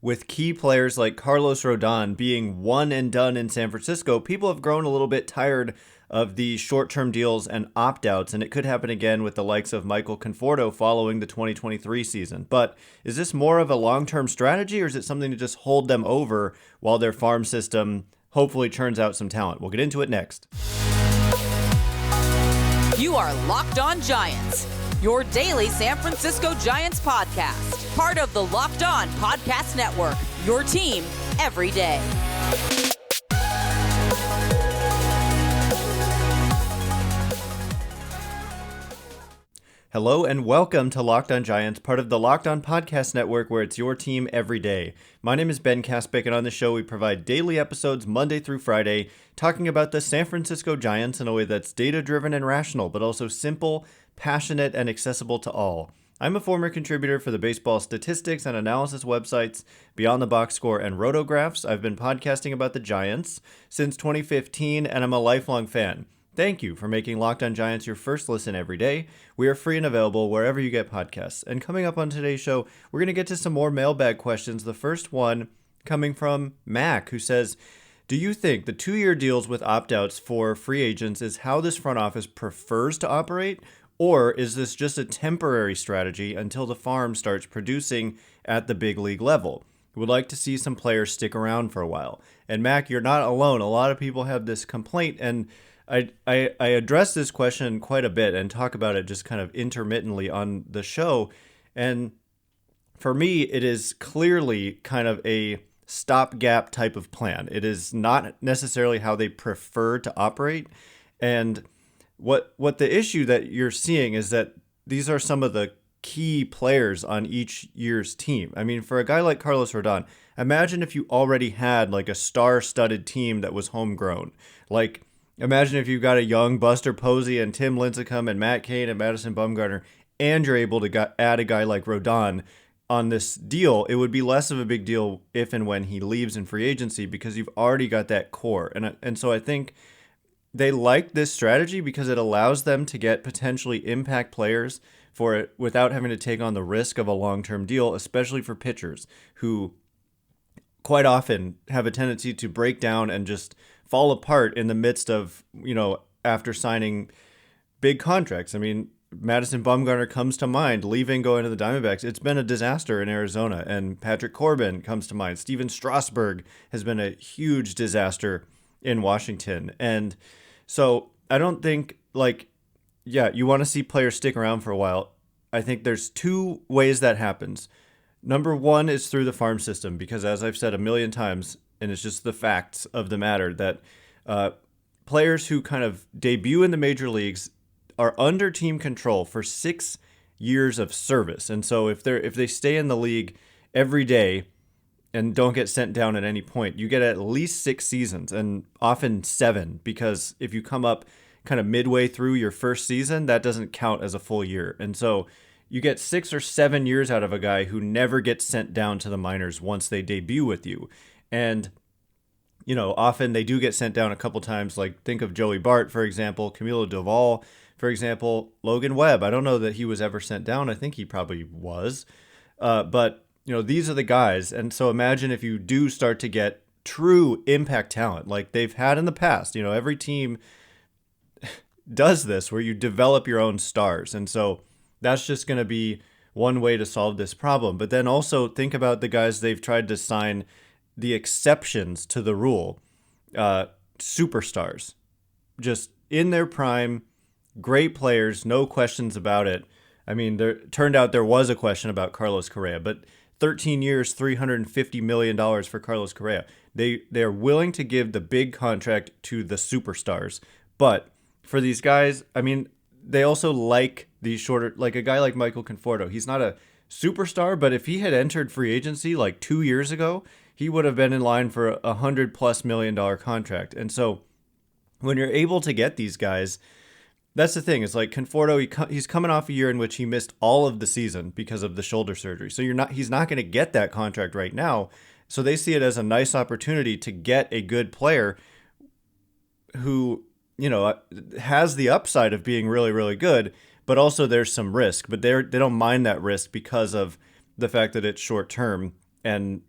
with key players like Carlos Rodón being one and done in San Francisco, people have grown a little bit tired of the short-term deals and opt-outs, and it could happen again with the likes of Michael Conforto following the 2023 season. But is this more of a long-term strategy, or is it something to just hold them over while their farm system hopefully churns out some talent? We'll get into it next. You are Locked On Giants, your daily San Francisco Giants podcast. Part of the Locked On Podcast Network, your team every day. Hello and welcome to Locked On Giants, part of the Locked On Podcast Network, where it's your team every day. My name is Ben Kaspick, and on the show we provide daily episodes Monday through Friday, talking about the San Francisco Giants in a way that's data-driven and rational, but also simple, passionate, and accessible to all. I'm a former contributor for the baseball statistics and analysis websites Beyond the Box Score and Rotographs. I've been podcasting about the Giants since 2015, and I'm a lifelong fan. Thank you for making Locked On Giants your first listen every day. We are free and available wherever you get podcasts. And coming up on today's show, we're going to get to some more mailbag questions. The first one coming from Mac, who says, do you think the 2-year deals with opt-outs for free agents is how this front office prefers to operate? Or is this just a temporary strategy until the farm starts producing at the big league level? Would like to see some players stick around for a while. And Mac, you're not alone. A lot of people have this complaint, and I address this question quite a bit and talk about it just kind of intermittently on the show. And for me, it is clearly kind of a stopgap type of plan. It is not necessarily how they prefer to operate. And what the issue that you're seeing is that these are some of the key players on each year's team. I mean, for a guy like Carlos Rodón, imagine if you already had like a star-studded team that was homegrown. Like, imagine if you've got a young Buster Posey and Tim Lincecum and Matt Cain and Madison Bumgarner, and you're able to add a guy like Rodón on this deal. It would be less of a big deal if and when he leaves in free agency because you've already got that core. And so I think they like this strategy because it allows them to get potentially impact players for it without having to take on the risk of a long-term deal, especially for pitchers who quite often have a tendency to break down and just fall apart in the midst of, after signing big contracts. I mean, Madison Bumgarner comes to mind, leaving, going to the Diamondbacks. It's been a disaster in Arizona. And Patrick Corbin comes to mind. Steven Strasburg has been a huge disaster in Washington. And so I don't think, you want to see players stick around for a while. I think there's two ways that happens. Number one is through the farm system, because as I've said a million times, and it's just the facts of the matter, that players who kind of debut in the major leagues are under team control for 6 years of service. And so if they stay in the league every day and don't get sent down at any point, you get at least 6 seasons, and often 7, because if you come up kind of midway through your first season, that doesn't count as a full year. And so you get 6 or 7 years out of a guy who never gets sent down to the minors once they debut with you. And, often they do get sent down a couple times. Like, think of Joey Bart, for example, Camilo Doval, for example, Logan Webb. I don't know that he was ever sent down. I think he probably was. But, these are the guys. And so imagine if you do start to get true impact talent like they've had in the past. Every team does this where you develop your own stars. And so that's just going to be one way to solve this problem. But then also think about the guys they've tried to sign, the exceptions to the rule, superstars, just in their prime, great players, no questions about it. I mean, turned out there was a question about Carlos Correa, but 13 years, $350 million for Carlos Correa. They're willing to give the big contract to the superstars. But for these guys, I mean, they also like these shorter, like a guy like Michael Conforto. He's not a superstar, but if he had entered free agency like 2 years ago, he would have been in line for a $100+ million contract. And so when you're able to get these guys, that's the thing. It's like Conforto, he's coming off a year in which he missed all of the season because of the shoulder surgery. So he's not going to get that contract right now. So they see it as a nice opportunity to get a good player who, has the upside of being really, really good, but also there's some risk. But they don't mind that risk because of the fact that it's short term. and,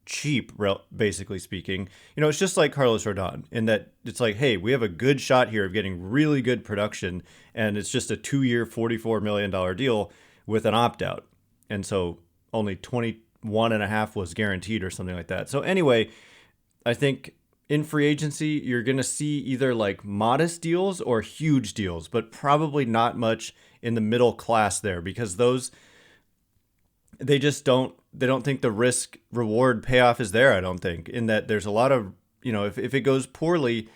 cheap, basically speaking. It's just like Carlos Rodón in that it's like, hey, we have a good shot here of getting really good production, and it's just a 2-year, $44 million deal with an opt-out. And so only 21.5 was guaranteed or something like that. So anyway, I think in free agency, you're going to see either like modest deals or huge deals, but probably not much in the middle class there, because they don't think the risk reward payoff is there. I don't think, in that there's a lot of, if it goes poorly,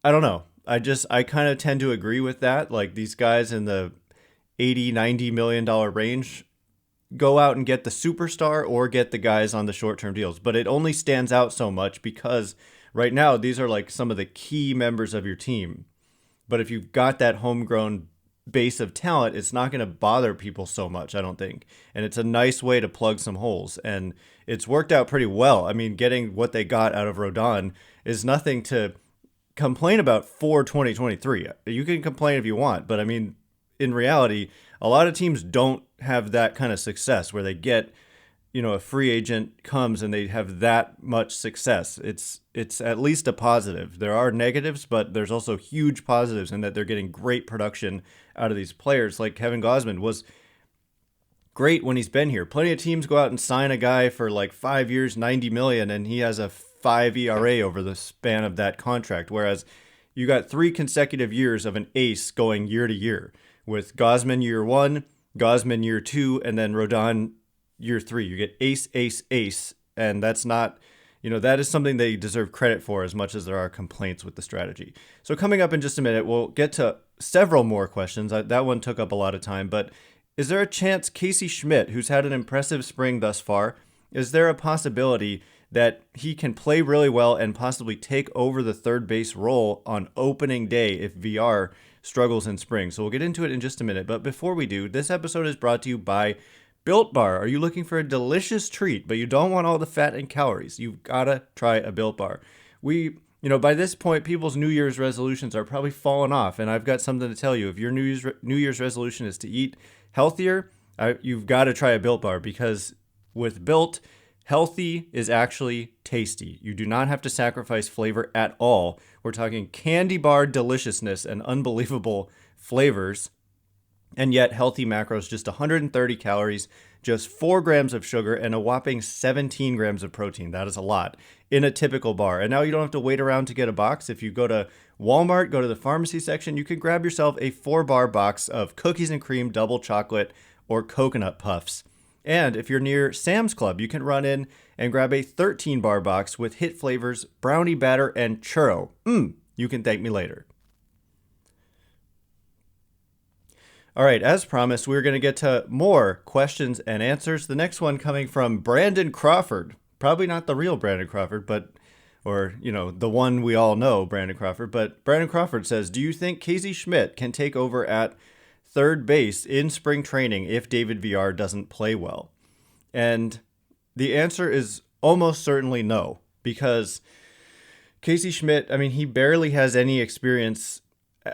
I don't know. I kind of tend to agree with that. Like these guys in the 80, $90 million range, go out and get the superstar or get the guys on the short-term deals. But it only stands out so much because right now these are like some of the key members of your team. But if you've got that homegrown base of talent, it's not going to bother people so much, I don't think. And it's a nice way to plug some holes. And it's worked out pretty well. I mean, getting what they got out of Rodón is nothing to complain about for 2023. You can complain if you want, but I mean, in reality, a lot of teams don't have that kind of success where they get, a free agent comes and they have that much success. It's at least a positive. There are negatives, but there's also huge positives in that they're getting great production out of these players. Like Kevin Gausman was great when he's been here. Plenty of teams go out and sign a guy for like 5 years, $90 million, and he has a 5 ERA over the span of that contract. Whereas you got 3 consecutive years of an ace going year to year, with Gausman year 1, Gausman year 2, and then Rodón year 3. You get ace, ace, ace. And that's not, that is something they deserve credit for as much as there are complaints with the strategy. So coming up in just a minute, we'll get to several more questions. That one took up a lot of time, but is there a chance Casey Schmitt, who's had an impressive spring thus far, is there a possibility that he can play really well and possibly take over the third base role on opening day if Villar struggles in spring? So we'll get into it in just a minute. But before we do, this episode is brought to you by Built Bar. Are you looking for a delicious treat, but you don't want all the fat and calories? You've got to try a Built Bar. By this point, people's New Year's resolutions are probably falling off, and I've got something to tell you. If your New Year's resolution is to eat healthier, you've got to try a Built Bar, because with Built, healthy is actually tasty. You do not have to sacrifice flavor at all. We're talking candy bar deliciousness and unbelievable flavors. And yet healthy macros, just 130 calories, just 4 grams of sugar, and a whopping 17 grams of protein. That is a lot in a typical bar. And now you don't have to wait around to get a box. If you go to Walmart, go to the pharmacy section, you can grab yourself a 4-bar box of cookies and cream, double chocolate, or coconut puffs. And if you're near Sam's Club, you can run in and grab a 13-bar box with hit flavors, brownie batter, and churro. You can thank me later. All right, as promised, we're going to get to more questions and answers. The next one coming from Brandon Crawford. Probably not the real Brandon Crawford, the one we all know, Brandon Crawford. But Brandon Crawford says, do you think Casey Schmitt can take over at third base in spring training if David Villar doesn't play well? And the answer is almost certainly no, because Casey Schmitt, he barely has any experience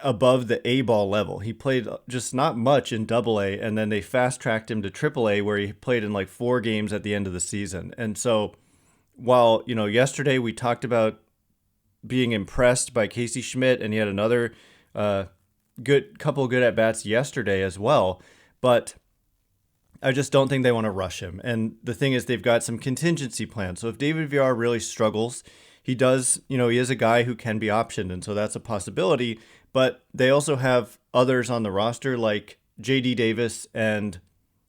above the A-ball level. He played just not much in Double-A, and then they fast-tracked him to Triple-A, where he played in like 4 games at the end of the season. And so while, yesterday we talked about being impressed by Casey Schmitt, and he had another couple good at-bats yesterday as well, but I just don't think they want to rush him. And the thing is, they've got some contingency plans. So if David Villar really struggles, he is a guy who can be optioned, and so that's a possibility. But they also have others on the roster like J.D. Davis and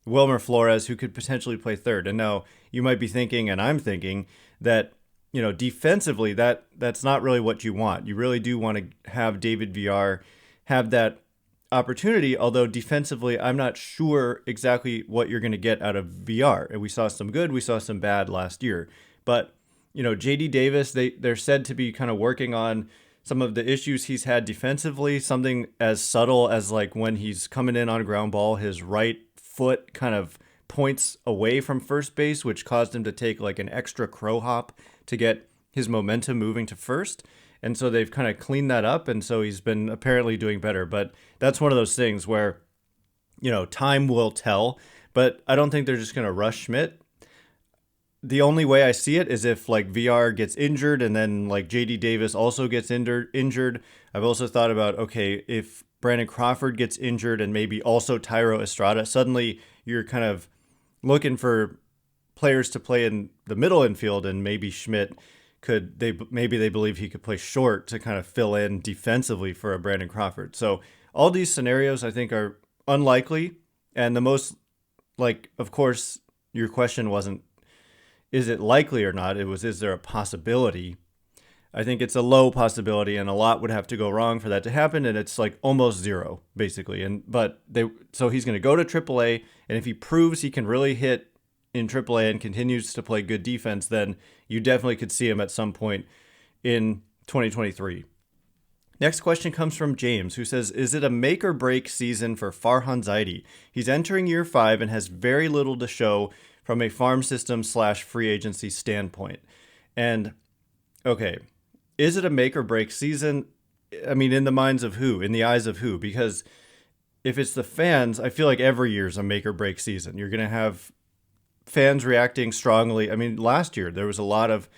Wilmer Flores who could potentially play third. And now you might be thinking, and I'm thinking, that defensively that's not really what you want. You really do want to have David Villar have that opportunity, although defensively I'm not sure exactly what you're going to get out of Villar. And we saw some good, we saw some bad last year. But J.D. Davis, they're said to be kind of working on some of the issues he's had defensively, something as subtle as like when he's coming in on a ground ball, his right foot kind of points away from first base, which caused him to take like an extra crow hop to get his momentum moving to first. And so they've kind of cleaned that up. And so he's been apparently doing better. But that's one of those things where, time will tell. But I don't think they're just going to rush Schmitt. the only way I see it is if like VR gets injured and then like JD Davis also gets injured. I've also thought about, okay, if Brandon Crawford gets injured and maybe also Tyro Estrada, suddenly you're kind of looking for players to play in the middle infield, and maybe Schmitt maybe they believe he could play short to kind of fill in defensively for a Brandon Crawford. So all these scenarios I think are unlikely, and the most, like, of course, your question wasn't is it likely or not, it was is there a possibility. I think it's a low possibility, and a lot would have to go wrong for that to happen, and it's like almost zero basically. So he's going to go to AAA, and if he proves he can really hit in AAA and continues to play good defense, then you definitely could see him at some point in 2023. Next question comes from James, who says, is it a make or break season for Farhan Zaidi? He's entering year 5 and has very little to show from a farm system / free agency standpoint. And okay, is it a make or break season? I mean, in the minds of who? In the eyes of who? Because if it's the fans, I feel like every year is a make or break season. You're going to have fans reacting strongly. I mean, last year there was a lot of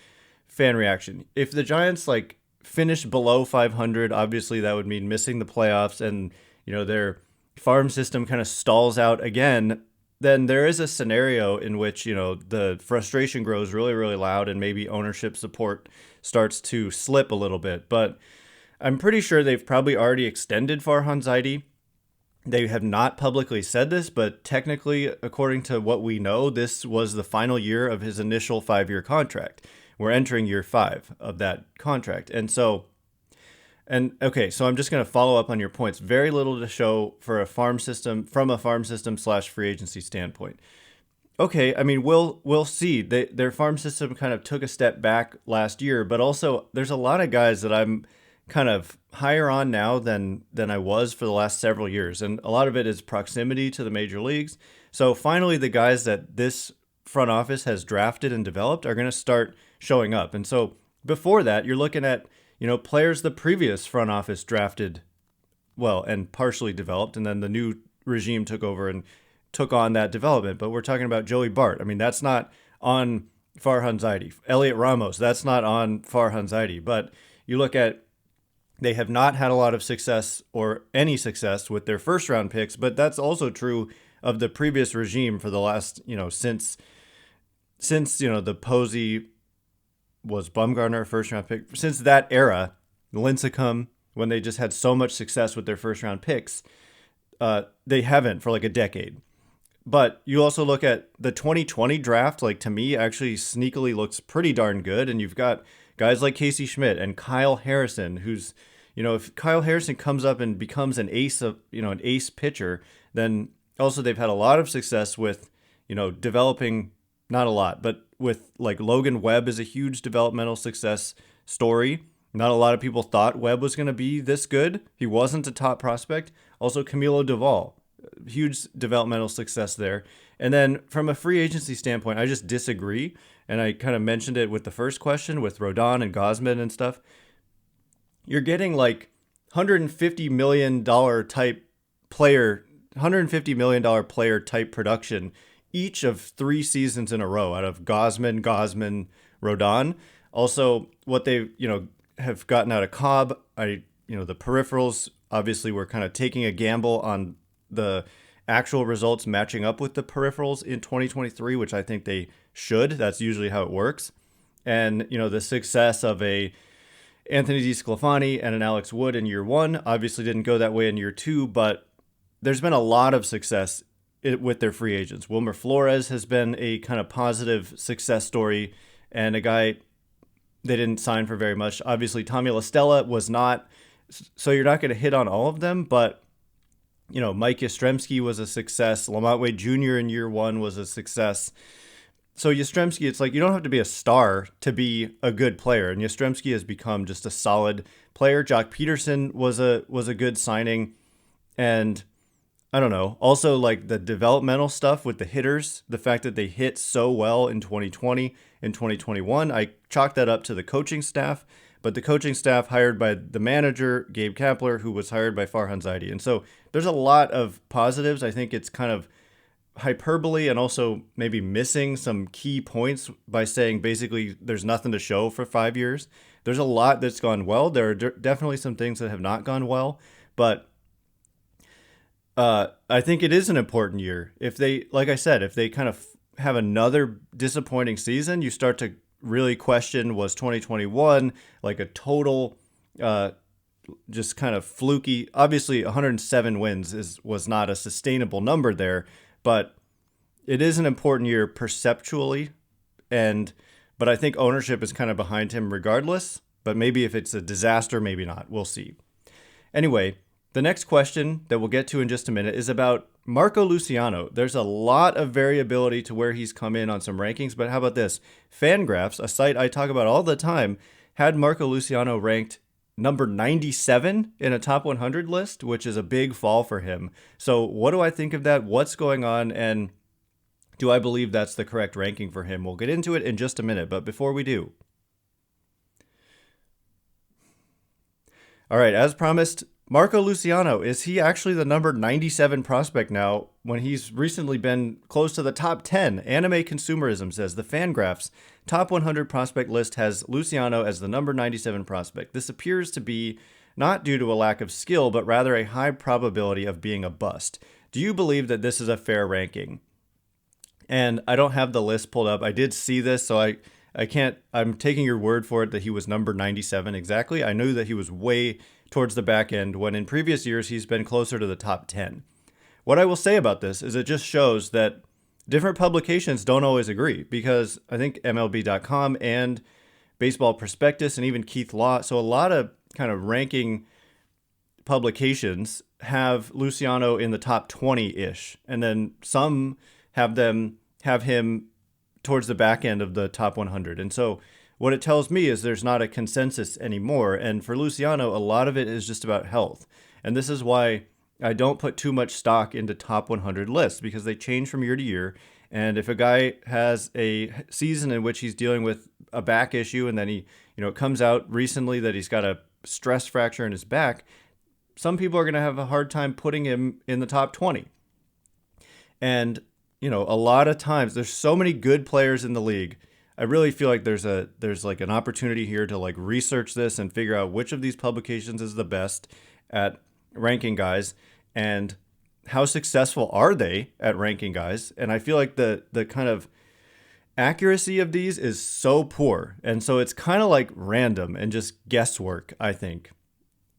fan reaction. If the Giants like finish below 500, obviously that would mean missing the playoffs, and their farm system kind of stalls out again. Then there is a scenario in which the frustration grows really, really loud, and maybe ownership support starts to slip a little bit. But I'm pretty sure they've probably already extended Farhan Zaidi. They have not publicly said this, but technically, according to what we know, this was the final year of his initial 5-year contract. We're entering year 5 of that contract. So I'm just going to follow up on your points. Very little to show for a farm system, from a farm system / free agency standpoint. Okay, I mean, we'll see. Their farm system kind of took a step back last year, but also there's a lot of guys that I'm kind of higher on now than I was for the last several years. And a lot of it is proximity to the major leagues. So finally, the guys that this front office has drafted and developed are going to start showing up. And so before that, you're looking at, players the previous front office drafted well and partially developed, and then the new regime took over and took on that development. But we're talking about Joey Bart. I mean, that's not on Farhan Zaidi. Elliot Ramos, that's not on Farhan Zaidi. But you look at, they have not had a lot of success or any success with their first round picks, but that's also true of the previous regime for the last, since the Posey was Bumgarner first round pick, since that era, Lincecum, when they just had so much success with their first round picks, they haven't for like a decade. But you also look at the 2020 draft, like to me actually sneakily looks pretty darn good. And you've got guys like Casey Schmitt and Kyle Harrison, who's, if Kyle Harrison comes up and becomes an ace an ace pitcher, then also they've had a lot of success with, developing, not a lot, but with like Logan Webb is a huge developmental success story. Not a lot of people thought Webb was going to be this good. He wasn't a top prospect. Also Camilo Doval, huge developmental success there. And then from a free agency standpoint, I just disagree. And I kind of mentioned it with the first question with Rodón and Gausman and stuff. You're getting like $150 million type player, $150 million player type production each of 3 seasons in a row out of Gausman, Rodón. Also, what they, have gotten out of Cobb, the peripherals, obviously we're kind of taking a gamble on the actual results matching up with the peripherals in 2023, which I think they should. That's usually how it works. And, the success of a Anthony DeSclafani and an Alex Wood in year 1 obviously didn't go that way in year 2, but there's been a lot of success with their free agents. Wilmer Flores has been a kind of positive success story, and a guy they didn't sign for very much. Obviously, Tommy La Stella was not, so you're not going to hit on all of them, but Mike Yastrzemski was a success. LaMonte Wade Jr. in year 1 was a success. So Yastrzemski, it's like you don't have to be a star to be a good player, and Yastrzemski has become just a solid player. Jock Peterson was a good signing, and I don't know. Also, like the developmental stuff with the hitters, the fact that they hit so well in 2020 and 2021, I chalk that up to the coaching staff. But the coaching staff hired by the manager, Gabe Kapler, who was hired by Farhan Zaidi. And so there's a lot of positives. I think it's kind of hyperbole and also maybe missing some key points by saying basically there's nothing to show for 5 years. There's a lot that's gone well. There are definitely some things that have not gone well, but I think it is an important year. If they, like I said, if they kind of have another disappointing season, you start to really question, was 2021 like a total just kind of fluky? Obviously 107 wins was not a sustainable number there, but it is an important year perceptually, but I think ownership is kind of behind him regardless. But maybe if it's a disaster, maybe not. We'll see. Anyway, the next question that we'll get to in just a minute is about Marco Luciano. There's a lot of variability to where he's come in on some rankings, but how about this? Fangraphs, a site I talk about all the time, had Marco Luciano ranked number 97 in a top 100 list, which is a big fall for him. So what do I think of that? What's going on? And do I believe that's the correct ranking for him? We'll get into it in just a minute, but before we do. All right, as promised, Marco Luciano, is he actually the number 97 prospect now when he's recently been close to the top 10? Anime Consumerism says the Fangraphs top 100 prospect list has Luciano as the number 97 prospect. This appears to be not due to a lack of skill, but rather a high probability of being a bust. Do you believe that this is a fair ranking? And I don't have the list pulled up. I did see this, so I can't, I'm taking your word for it that he was number 97 exactly. I knew that he was way towards the back end when in previous years he's been closer to the top 10. What I will say about this is it just shows that different publications don't always agree, because I think MLB.com and Baseball Prospectus and even Keith Law, so a lot of kind of ranking publications have Luciano in the top 20-ish, and then some have him towards the back end of the top 100. And so what it tells me is there's not a consensus anymore. And for Luciano, a lot of it is just about health. And this is why I don't put too much stock into top 100 lists, because they change from year to year. And if a guy has a season in which he's dealing with a back issue, and then it comes out recently that he's got a stress fracture in his back, some people are going to have a hard time putting him in the top 20. And a lot of times there's so many good players in the league. I really feel like there's like an opportunity here to like research this and figure out which of these publications is the best at ranking guys and how successful are they at ranking guys. And I feel like the kind of accuracy of these is so poor. And so it's kind of like random and just guesswork, I think.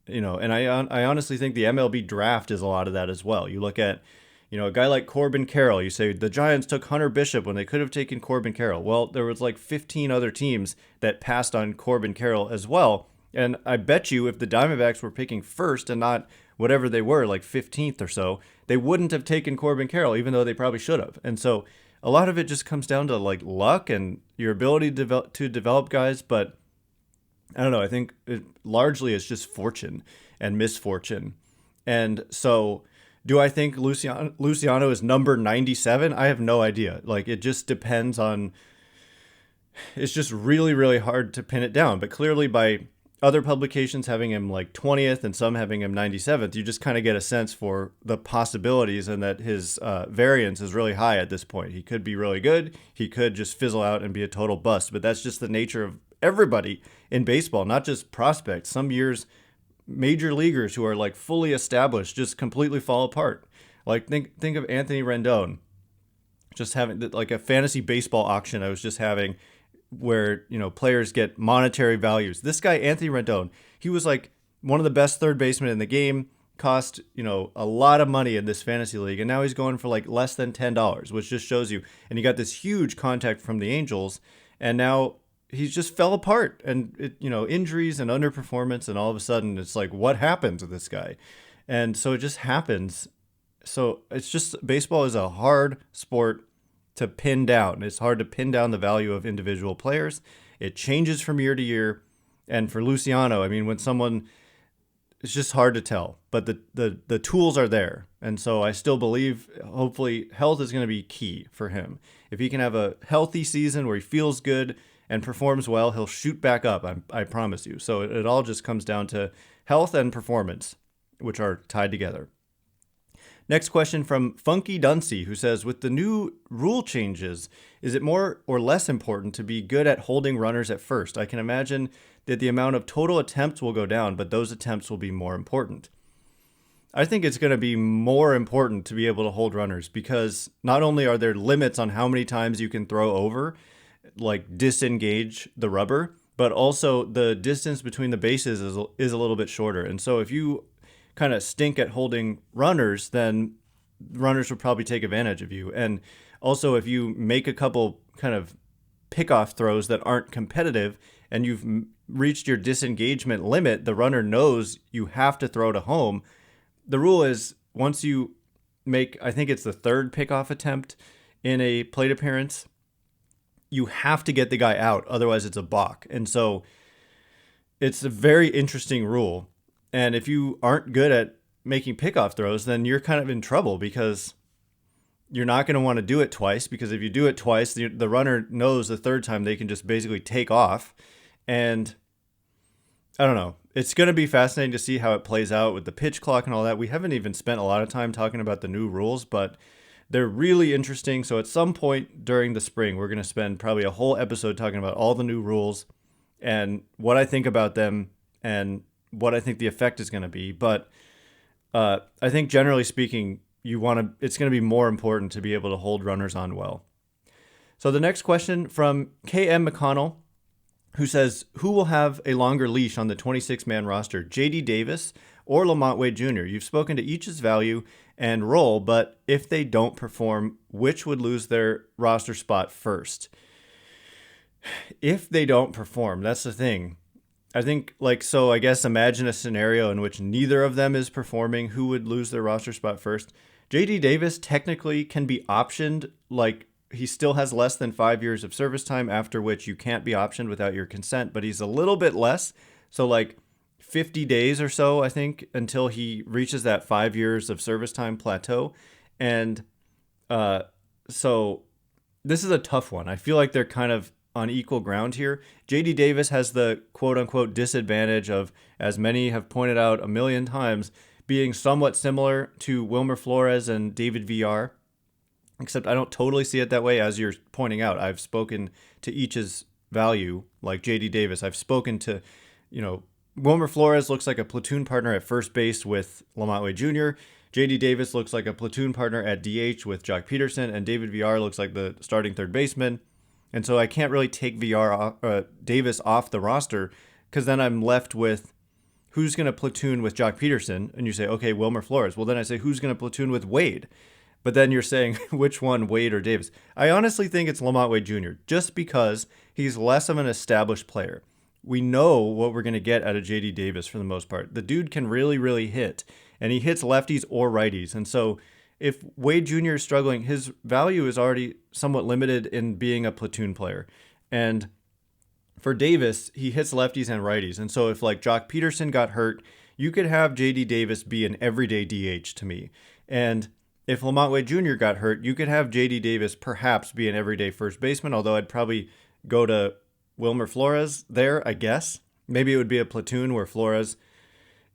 And I honestly think the MLB draft is a lot of that as well. You look at a guy like Corbin Carroll, you say the Giants took Hunter Bishop when they could have taken Corbin Carroll. Well, there was like 15 other teams that passed on Corbin Carroll as well. And I bet you if the Diamondbacks were picking first and not whatever they were, like 15th or so, they wouldn't have taken Corbin Carroll, even though they probably should have. And so a lot of it just comes down to like luck and your ability to develop guys. But I don't know. I think largely it's just fortune and misfortune. And so do I think Luciano is number 97? I have no idea. Like, it just depends on, it's just really, really hard to pin it down. But clearly by other publications having him like 20th and some having him 97th, you just kind of get a sense for the possibilities and that his variance is really high at this point. He could be really good. He could just fizzle out and be a total bust. But that's just the nature of everybody in baseball, not just prospects. Some years major leaguers who are like fully established just completely fall apart. Like think of Anthony Rendon, just having like a fantasy baseball auction I was just having where, players get monetary values. This guy, Anthony Rendon, he was like one of the best third basemen in the game, cost, a lot of money in this fantasy league. And now he's going for like less than $10, which just shows you. And he got this huge contact from the Angels. And now he's just fell apart, and injuries and underperformance, and all of a sudden it's like, what happened to this guy? And so it just happens. So it's just, baseball is a hard sport to pin down. It's hard to pin down the value of individual players. It changes from year to year. And for Luciano, I mean, when someone, it's just hard to tell, but the tools are there. And so I still believe, hopefully, health is going to be key for him. If he can have a healthy season where he feels good and performs well, he'll shoot back up, I promise you. So it all just comes down to health and performance, which are tied together. Next question from Funky Dunsey, who says, with the new rule changes, is it more or less important to be good at holding runners at first? I can imagine that the amount of total attempts will go down, but those attempts will be more important. I think it's going to be more important to be able to hold runners because not only are there limits on how many times you can throw over, like disengage the rubber, but also the distance between the bases is a little bit shorter. And so if you kind of stink at holding runners, then runners would probably take advantage of you. And also if you make a couple kind of pickoff throws that aren't competitive and you've reached your disengagement limit, the runner knows you have to throw to home. The rule is once you make, I think it's the third pickoff attempt in a plate appearance, you have to get the guy out. Otherwise it's a balk. And so it's a very interesting rule. And if you aren't good at making pickoff throws, then you're kind of in trouble because you're not going to want to do it twice. Because if you do it twice, the runner knows the third time they can just basically take off. And I don't know. It's going to be fascinating to see how it plays out with the pitch clock and all that. We haven't even spent a lot of time talking about the new rules, but they're really interesting. So at some point during the spring, we're going to spend probably a whole episode talking about all the new rules and what I think about them and what I think the effect is going to be. But I think generally speaking, it's going to be more important to be able to hold runners on well. So the next question from KM McConnell, who says, who will have a longer leash on the 26-man roster, JD Davis or LaMonte Wade Jr.? You've spoken to each's value and role, but if they don't perform, which would lose their roster spot first? If they don't perform, that's the thing. I think, I guess imagine a scenario in which neither of them is performing. Who would lose their roster spot first? JD Davis technically can be optioned. He still has less than 5 years of service time, after which you can't be optioned without your consent, but he's a little bit less. So 50 days or so, I think, until he reaches that 5 years of service time plateau. And so this is a tough one. I feel like they're kind of on equal ground here. JD Davis has the quote-unquote disadvantage of, as many have pointed out a million times, being somewhat similar to Wilmer Flores and David Villar, except I don't totally see it that way. As you're pointing out, I've spoken to each's value, like JD Davis. I've spoken to, Wilmer Flores looks like a platoon partner at first base with LaMonte Wade Jr. JD Davis looks like a platoon partner at DH with Jock Peterson, and David Villar looks like the starting third baseman. And so I can't really take Davis off the roster because then I'm left with who's going to platoon with Jock Peterson. And you say, okay, Wilmer Flores. Well, then I say, who's going to platoon with Wade? But then you're saying which one, Wade or Davis? I honestly think it's LaMonte Wade Jr. just because he's less of an established player. We know what we're going to get out of JD Davis for the most part. The dude can really, really hit, and he hits lefties or righties. And so if Wade Jr. is struggling, his value is already somewhat limited in being a platoon player. And for Davis, he hits lefties and righties. And so if Jock Peterson got hurt, you could have JD Davis be an everyday DH to me. And if LaMonte Wade Jr. got hurt, you could have JD Davis perhaps be an everyday first baseman, although I'd probably go to Wilmer Flores there, I guess. Maybe it would be a platoon where Flores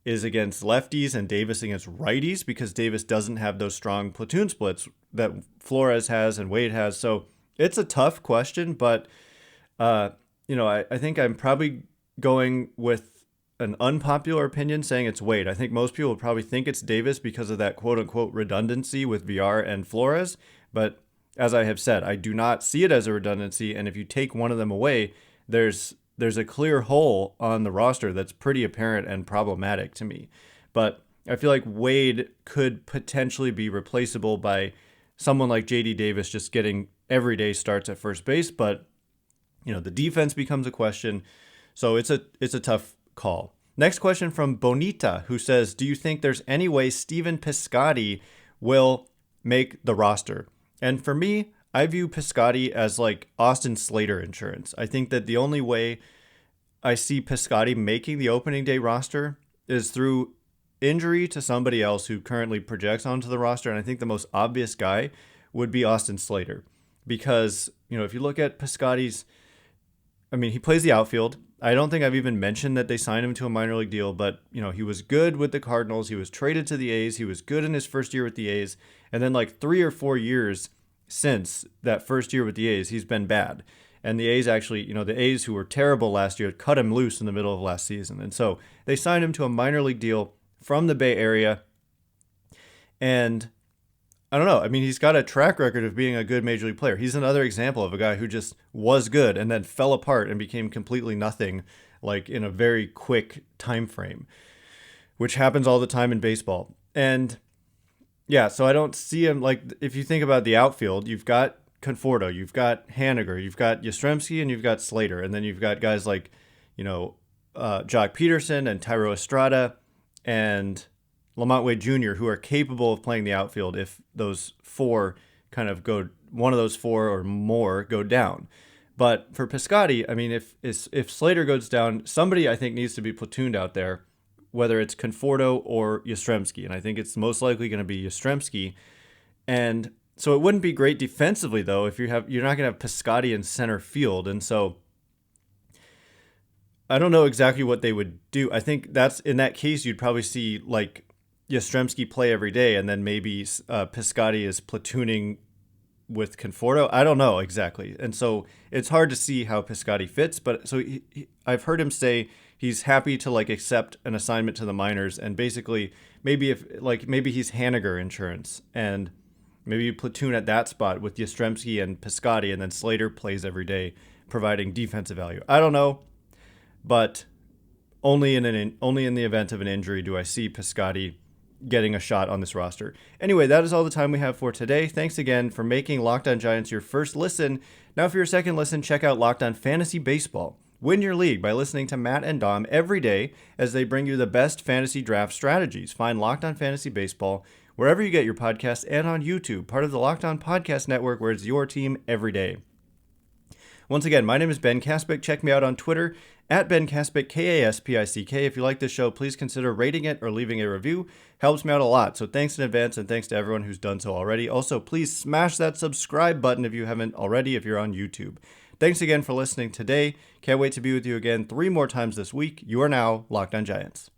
is against lefties and Davis against righties, because Davis doesn't have those strong platoon splits that Flores has and Wade has. So it's a tough question, but I think I'm probably going with an unpopular opinion saying it's Wade. I think most people would probably think it's Davis because of that quote-unquote redundancy with Villar and Flores. But as I have said, I do not see it as a redundancy. And if you take one of them away, there's a clear hole on the roster that's pretty apparent and problematic to me. But I feel like Wade could potentially be replaceable by someone like JD Davis just getting everyday starts at first base. But, the defense becomes a question. So it's a tough call. Next question from Bonita, who says, do you think there's any way Stephen Piscotty will make the roster? And for me, I view Piscotty as Austin Slater insurance. I think that the only way I see Piscotty making the opening day roster is through injury to somebody else who currently projects onto the roster. And I think the most obvious guy would be Austin Slater, because, if you look at Piscotty's, I mean, he plays the outfield. I don't think I've even mentioned that they signed him to a minor league deal, but, he was good with the Cardinals. He was traded to the A's. He was good in his first year with the A's. And then 3 or 4 years since that first year with the A's, he's been bad. And the A's actually, the A's, who were terrible last year, cut him loose in the middle of last season. And so they signed him to a minor league deal from the Bay Area. And I don't know. I mean, he's got a track record of being a good major league player. He's another example of a guy who just was good and then fell apart and became completely nothing, in a very quick time frame, which happens all the time in baseball. And yeah, so I don't see him, if you think about the outfield, you've got Conforto, you've got Haniger, you've got Yastrzemski, and you've got Slater. And then you've got guys like, Jock Peterson and Tyro Estrada and LaMonte Wade Jr., who are capable of playing the outfield if those four kind of go, one of those four or more go down. But for Piscotty, I mean, if Slater goes down, somebody I think needs to be platooned out there, whether it's Conforto or Yastrzemski. And I think it's most likely going to be Yastrzemski. And so it wouldn't be great defensively, though, if you're not going to have Piscotty in center field. And so I don't know exactly what they would do. I think that's, in that case, you'd probably see Yastrzemski play every day, and then maybe Piscotty is platooning with Conforto. I don't know exactly. And so it's hard to see how Piscotty fits, but so I've heard him say he's happy to accept an assignment to the minors, and basically maybe maybe he's Haniger insurance, and maybe you platoon at that spot with Yastrzemski and Piscotty, and then Slater plays every day, providing defensive value. I don't know, but only in the event of an injury do I see Piscotty getting a shot on this roster. Anyway, that is all the time we have for today. Thanks again for making Locked On Giants your first listen. Now, for your second listen, check out Locked On Fantasy Baseball. Win your league by listening to Matt and Dom every day as they bring you the best fantasy draft strategies. Find Locked On Fantasy Baseball wherever you get your podcasts and on YouTube, part of the Locked On Podcast Network, where it's your team every day. Once again, my name is Ben Kaspick. Check me out on Twitter at Ben Kaspick, Kaspick. If you like this show, please consider rating it or leaving a review. Helps me out a lot. So thanks in advance, and thanks to everyone who's done so already. Also, please smash that subscribe button if you haven't already, if you're on YouTube. Thanks again for listening today. Can't wait to be with you again 3 more times this week. You are now Locked On Giants.